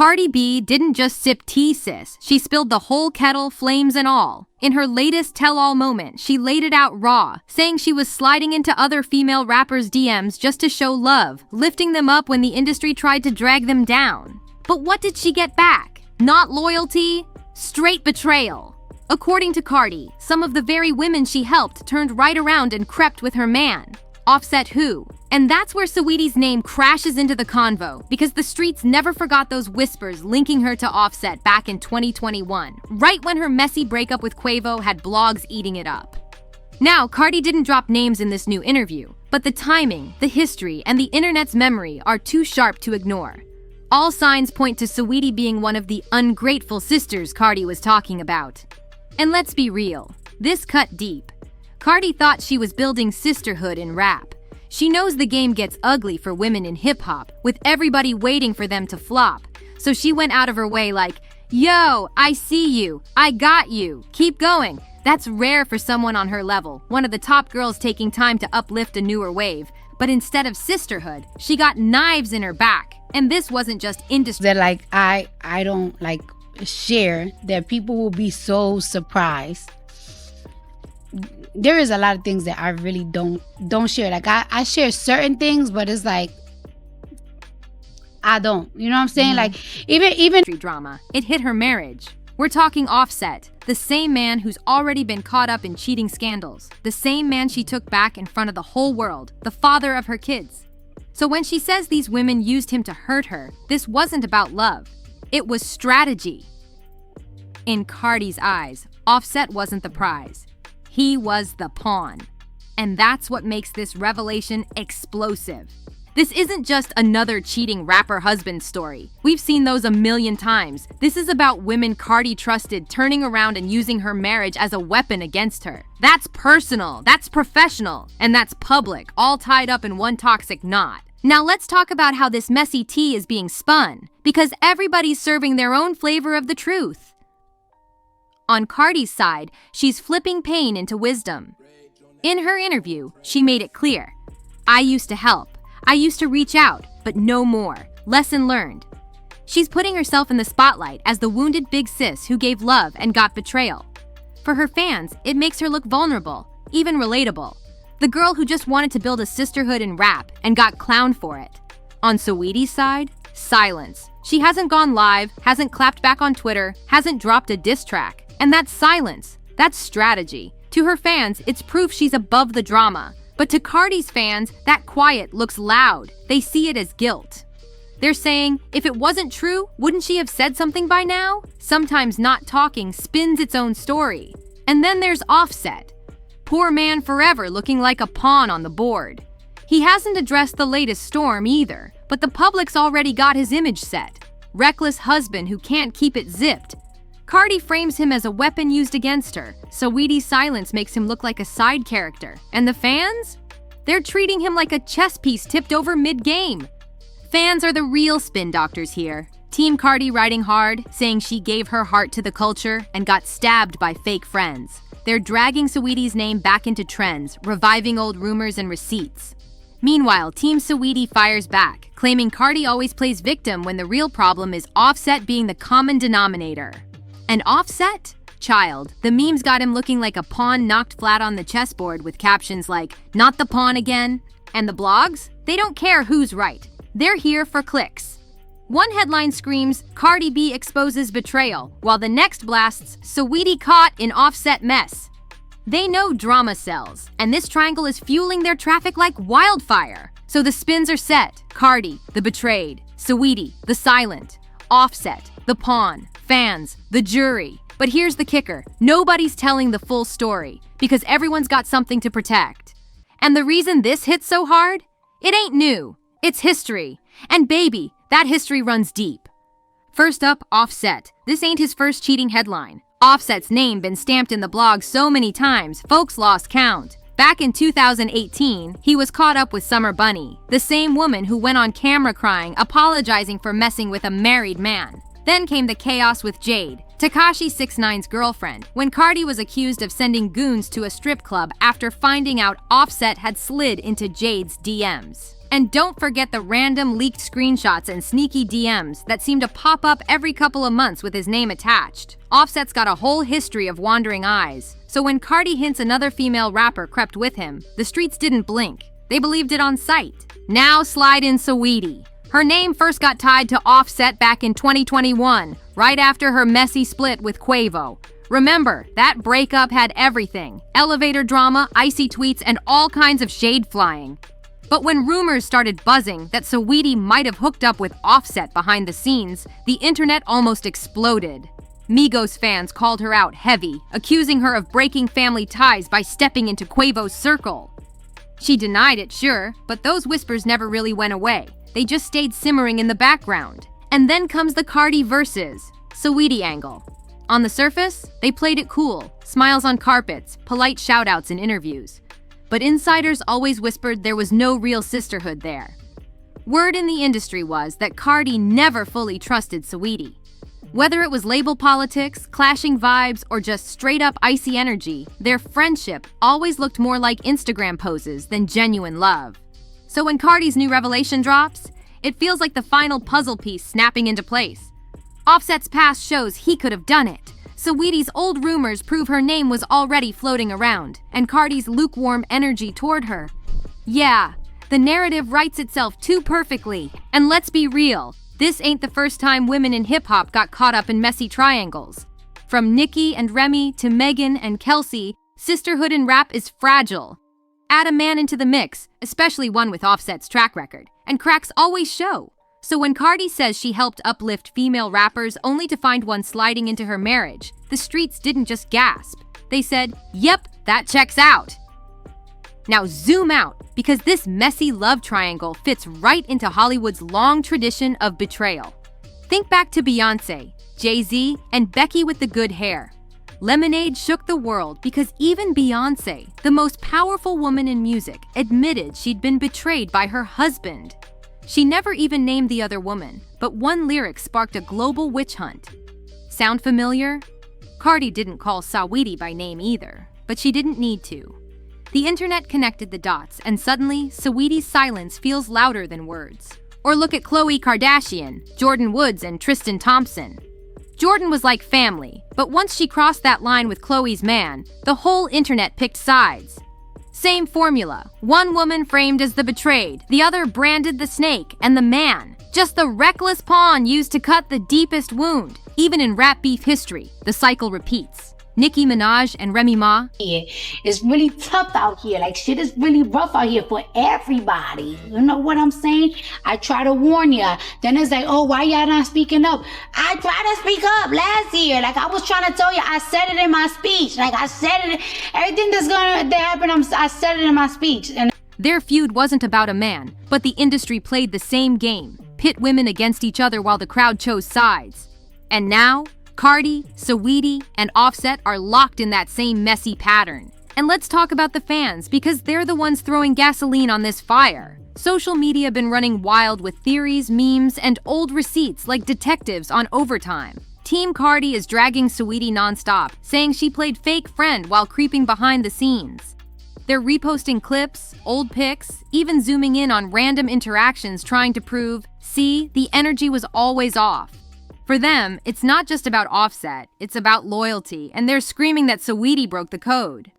Cardi B didn't just sip tea, sis. She spilled the whole kettle, flames and all. In her latest tell-all moment, she laid it out raw, saying she was sliding into other female rappers' DMs just to show love, lifting them up when the industry tried to drag them down. But what did she get back? Not loyalty, straight betrayal. According to Cardi, some of the very women she helped turned right around and crept with her man. Offset who? And that's where Saweetie's name crashes into the convo, because the streets never forgot those whispers linking her to Offset back in 2021, right when her messy breakup with Quavo had blogs eating it up. Now, Cardi didn't drop names in this new interview, but the timing, the history, and the internet's memory are too sharp to ignore. All signs point to Saweetie being one of the ungrateful sisters Cardi was talking about. And let's be real, this cut deep. Cardi thought she was building sisterhood in rap. She knows the game gets ugly for women in hip-hop, with everybody waiting for them to flop. So she went out of her way like, yo, I see you, I got you, keep going. That's rare for someone on her level, one of the top girls taking time to uplift a newer wave. But instead of sisterhood, she got knives in her back. And this wasn't just industry. That like, I don't like share, that people will be so surprised. There is a lot of things that I really don't share. Like I share certain things, but it's like I don't. You know what I'm saying? Like even drama. It hit her marriage. We're talking Offset, the same man who's already been caught up in cheating scandals, the same man she took back in front of the whole world, the father of her kids. So when she says these women used him to hurt her, this wasn't about love. It was strategy. In Cardi's eyes, Offset wasn't the prize. He was the pawn. And that's what makes this revelation explosive. This isn't just another cheating rapper husband story. We've seen those a million times. This is about women Cardi trusted turning around and using her marriage as a weapon against her. That's personal, that's professional, and that's public, all tied up in one toxic knot. Now let's talk about how this messy tea is being spun, because everybody's serving their own flavor of the truth. On Cardi's side, she's flipping pain into wisdom. In her interview, she made it clear. I used to help. I used to reach out, but no more. Lesson learned. She's putting herself in the spotlight as the wounded big sis who gave love and got betrayal. For her fans, it makes her look vulnerable, even relatable. The girl who just wanted to build a sisterhood in rap and got clowned for it. On Saweetie's side, silence. She hasn't gone live, hasn't clapped back on Twitter, hasn't dropped a diss track. And that's silence. That's strategy. To her fans, it's proof she's above the drama. But to Cardi's fans, that quiet looks loud. They see it as guilt. They're saying, if it wasn't true, wouldn't she have said something by now? Sometimes not talking spins its own story. And then there's Offset. Poor man forever looking like a pawn on the board. He hasn't addressed the latest storm either, but the public's already got his image set. Reckless husband who can't keep it zipped. Cardi frames him as a weapon used against her. Saweetie's silence makes him look like a side character. And the fans? They're treating him like a chess piece tipped over mid-game. Fans are the real spin doctors here. Team Cardi riding hard, saying she gave her heart to the culture and got stabbed by fake friends. They're dragging Saweetie's name back into trends, reviving old rumors and receipts. Meanwhile, Team Saweetie fires back, claiming Cardi always plays victim when the real problem is Offset being the common denominator. And Offset? Child. The memes got him looking like a pawn knocked flat on the chessboard with captions like, not the pawn again. And the blogs? They don't care who's right. They're here for clicks. One headline screams, Cardi B exposes betrayal, while the next blasts, Saweetie caught in Offset mess. They know drama sells, and this triangle is fueling their traffic like wildfire. So the spins are set. Cardi, the betrayed. Saweetie, the silent. Offset, the pawn. Fans, the jury. But here's the kicker. Nobody's telling the full story, because everyone's got something to protect. And the reason this hits so hard? It ain't new. It's history. And baby, that history runs deep. First up, Offset. This ain't his first cheating headline. Offset's name been stamped in the blog so many times, folks lost count. Back in 2018, he was caught up with Summer Bunny, the same woman who went on camera crying, apologizing for messing with a married man. Then came the chaos with Jade, Tekashi 6ix9ine's girlfriend, when Cardi was accused of sending goons to a strip club after finding out Offset had slid into Jade's DMs. And don't forget the random leaked screenshots and sneaky DMs that seem to pop up every couple of months with his name attached. Offset's got a whole history of wandering eyes, so when Cardi hints another female rapper crept with him, the streets didn't blink. They believed it on sight. Now slide in Saweetie. Her name first got tied to Offset back in 2021, right after her messy split with Quavo. Remember, that breakup had everything: elevator drama, icy tweets, and all kinds of shade flying. But when rumors started buzzing that Saweetie might have hooked up with Offset behind the scenes, the internet almost exploded. Migos fans called her out heavy, accusing her of breaking family ties by stepping into Quavo's circle. She denied it, sure, but those whispers never really went away. They just stayed simmering in the background. And then comes the Cardi versus Saweetie angle. On the surface, they played it cool, smiles on carpets, polite shoutouts in interviews. But insiders always whispered there was no real sisterhood there. Word in the industry was that Cardi never fully trusted Saweetie. Whether it was label politics, clashing vibes, or just straight-up icy energy, their friendship always looked more like Instagram poses than genuine love. So when Cardi's new revelation drops, it feels like the final puzzle piece snapping into place. Offset's past shows he could have done it. Saweetie's old rumors prove her name was already floating around, and Cardi's lukewarm energy toward her. Yeah, the narrative writes itself too perfectly. And let's be real, this ain't the first time women in hip-hop got caught up in messy triangles. From Nicki and Remy to Megan and Kelsey, sisterhood in rap is fragile. Add a man into the mix, especially one with Offset's track record, and cracks always show. So when Cardi says she helped uplift female rappers only to find one sliding into her marriage, the streets didn't just gasp. They said, yep, that checks out. Now zoom out, because this messy love triangle fits right into Hollywood's long tradition of betrayal. Think back to Beyoncé, Jay-Z, and Becky with the good hair. Lemonade shook the world because even Beyoncé, the most powerful woman in music, admitted she'd been betrayed by her husband. She never even named the other woman, but one lyric sparked a global witch hunt. Sound familiar? Cardi didn't call Saweetie by name either, but she didn't need to. The internet connected the dots, and suddenly, Saweetie's silence feels louder than words. Or look at Khloe Kardashian, Jordyn Woods, and Tristan Thompson. Jordyn was like family, but once she crossed that line with Khloe's man, the whole internet picked sides. Same formula. One woman framed as the betrayed, the other branded the snake, and the man, just the reckless pawn used to cut the deepest wound. Even in rap beef history, the cycle repeats. Nicki Minaj and Remy Ma. It's really tough out here. Like, shit is really rough out here for everybody. You know what I'm saying? I try to warn ya. Then it's like, oh, why y'all not speaking up? I tried to speak up last year. Like, I was trying to tell you, I said it in my speech. Like, I said it. Everything that's gonna happen, I said it in my speech. And their feud wasn't about a man, but the industry played the same game. Pit women against each other while the crowd chose sides. And now, Cardi, Saweetie, and Offset are locked in that same messy pattern. And let's talk about the fans, because they're the ones throwing gasoline on this fire. Social media been running wild with theories, memes, and old receipts like detectives on overtime. Team Cardi is dragging Saweetie nonstop, saying she played fake friend while creeping behind the scenes. They're reposting clips, old pics, even zooming in on random interactions trying to prove, see, the energy was always off. For them, it's not just about Offset, it's about loyalty, and they're screaming that Saweetie broke the code.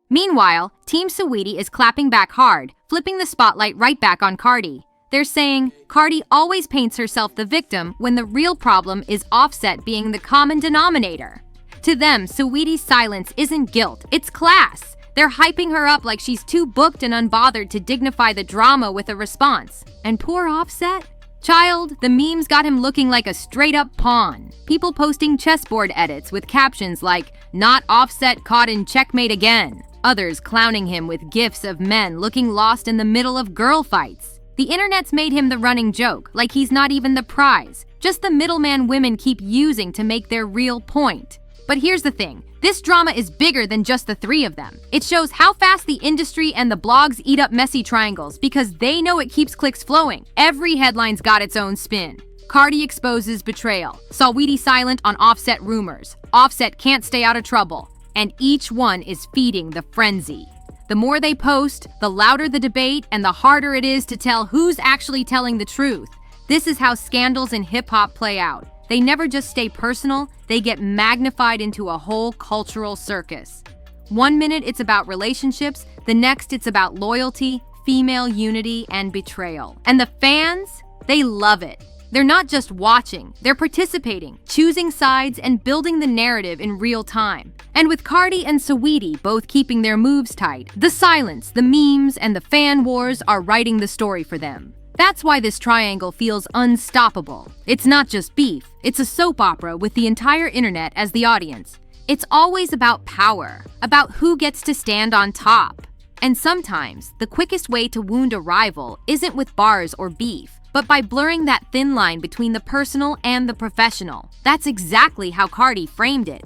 Meanwhile, Team Saweetie is clapping back hard, flipping the spotlight right back on Cardi. They're saying, Cardi always paints herself the victim when the real problem is Offset being the common denominator. To them, Saweetie's silence isn't guilt, it's class. They're hyping her up like she's too booked and unbothered to dignify the drama with a response. And poor Offset? Child, the memes got him looking like a straight-up pawn. People posting chessboard edits with captions like, "Not Offset caught in checkmate again." Others clowning him with gifs of men looking lost in the middle of girl fights. The internet's made him the running joke, like he's not even the prize, just the middleman women keep using to make their real point. But here's the thing, this drama is bigger than just the three of them. It shows how fast the industry and the blogs eat up messy triangles because they know it keeps clicks flowing. Every headline's got its own spin. Cardi exposes betrayal. Saweetie silent on Offset rumors. Offset can't stay out of trouble. And each one is feeding the frenzy. The more they post, the louder the debate and the harder it is to tell who's actually telling the truth. This is how scandals in hip-hop play out. They never just stay personal, they get magnified into a whole cultural circus. One minute it's about relationships, the next it's about loyalty, female unity, and betrayal. And the fans, they love it. They're not just watching, they're participating, choosing sides, and building the narrative in real time. And with Cardi and Saweetie both keeping their moves tight, the silence, the memes, and the fan wars are writing the story for them. That's why this triangle feels unstoppable. It's not just beef, it's a soap opera with the entire internet as the audience. It's always about power, about who gets to stand on top. And sometimes, the quickest way to wound a rival isn't with bars or beef, but by blurring that thin line between the personal and the professional. That's exactly how Cardi framed it.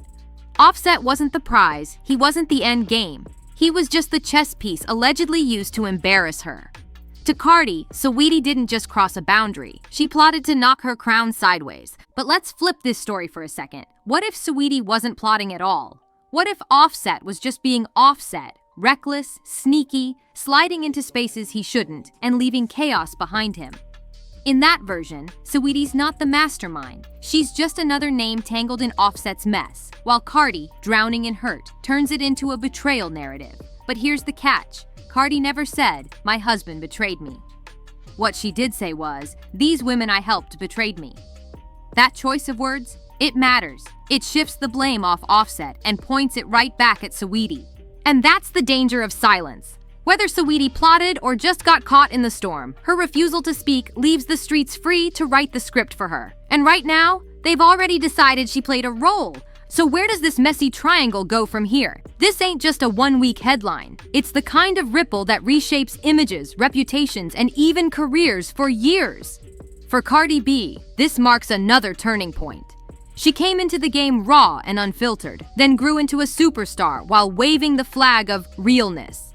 Offset wasn't the prize, he wasn't the end game. He was just the chess piece allegedly used to embarrass her. To Cardi, Saweetie didn't just cross a boundary. She plotted to knock her crown sideways. But let's flip this story for a second. What if Saweetie wasn't plotting at all? What if Offset was just being Offset, reckless, sneaky, sliding into spaces he shouldn't, and leaving chaos behind him? In that version, Saweetie's not the mastermind. She's just another name tangled in Offset's mess, while Cardi, drowning in hurt, turns it into a betrayal narrative. But here's the catch. Cardi never said, "My husband betrayed me." What she did say was, "These women I helped betrayed me." That choice of words, it matters. It shifts the blame off Offset and points it right back at Saweetie. And that's the danger of silence. Whether Saweetie plotted or just got caught in the storm, her refusal to speak leaves the streets free to write the script for her. And right now, they've already decided she played a role. So where does this messy triangle go from here? This ain't just a one-week headline. It's the kind of ripple that reshapes images, reputations, and even careers for years. For Cardi B, this marks another turning point. She came into the game raw and unfiltered, then grew into a superstar while waving the flag of realness.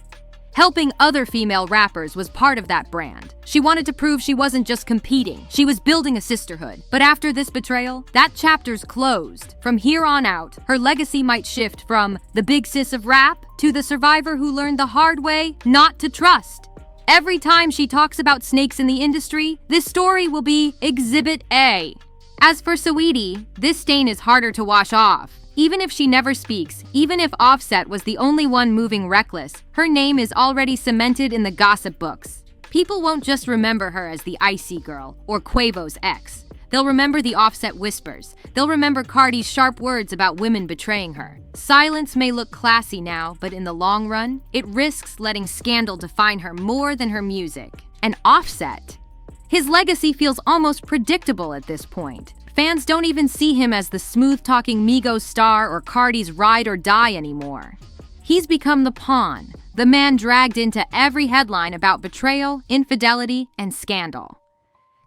Helping other female rappers was part of that brand. She wanted to prove she wasn't just competing, she was building a sisterhood. But after this betrayal, that chapter's closed. From here on out, her legacy might shift from the big sis of rap to the survivor who learned the hard way not to trust. Every time she talks about snakes in the industry, this story will be Exhibit A. As for Saweetie, this stain is harder to wash off. Even if she never speaks, even if Offset was the only one moving reckless, her name is already cemented in the gossip books. People won't just remember her as the icy girl or Quavo's ex. They'll remember the Offset whispers. They'll remember Cardi's sharp words about women betraying her. Silence may look classy now, but in the long run, it risks letting scandal define her more than her music. And Offset? His legacy feels almost predictable at this point. Fans don't even see him as the smooth-talking Migos star or Cardi's ride or die anymore. He's become the pawn, the man dragged into every headline about betrayal, infidelity, and scandal.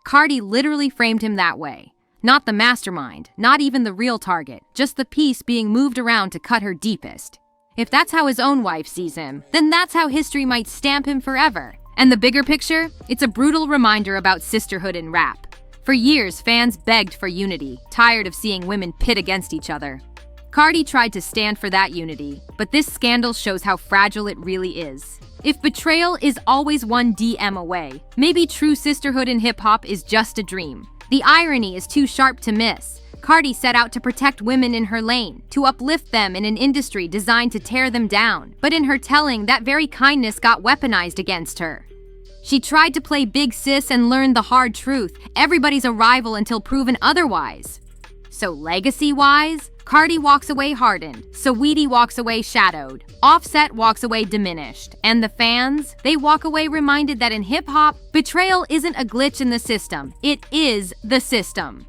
Cardi literally framed him that way. Not the mastermind, not even the real target, just the piece being moved around to cut her deepest. If that's how his own wife sees him, then that's how history might stamp him forever. And the bigger picture? It's a brutal reminder about sisterhood in rap. For years, fans begged for unity, tired of seeing women pit against each other. Cardi tried to stand for that unity, but this scandal shows how fragile it really is. If betrayal is always one DM away, maybe true sisterhood in hip-hop is just a dream. The irony is too sharp to miss. Cardi set out to protect women in her lane, to uplift them in an industry designed to tear them down. But in her telling, that very kindness got weaponized against her. She tried to play big sis and learned the hard truth. Everybody's a rival until proven otherwise. So legacy-wise, Cardi walks away hardened, Saweetie walks away shadowed, Offset walks away diminished, and the fans, they walk away reminded that in hip-hop, betrayal isn't a glitch in the system, it is the system.